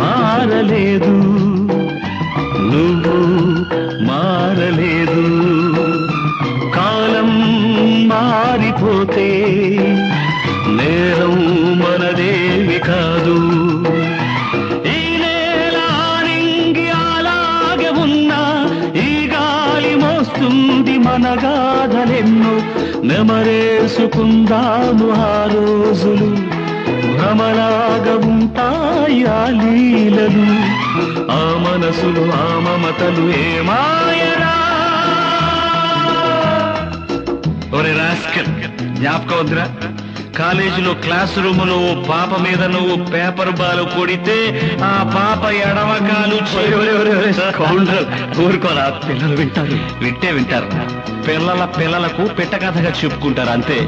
మారలేదు, నువ్వు మారలేదు. కాలం మారిపోతే నేరం మనదేవి కాదు. ఈ నేల నింగి అలాగే ఉన్నా ఈ గాలి మోస్తుంది మన గాథలెన్నో. నెమరేసుకుందాము ఆ రోజులు, భ్రమలాగా ఉంటాయి ఆ లీలలు. ఆ మనసులు ఆ మమతలు ఏమాయరా. ఒరే రాస్కల్, జ్ఞాపకం వద్దురా? కాలేజీలో క్లాస్ రూములో పాప మీద నువ్వు పేపర్ బాల్ కొడితే ఆ పాప ఎడమకాలు ఊరుకోరా, పిల్లలు వింటారు. వింటే వింటారు, పిల్లలకు పిట్ట కథగా చెప్పుకుంటారు అంతే.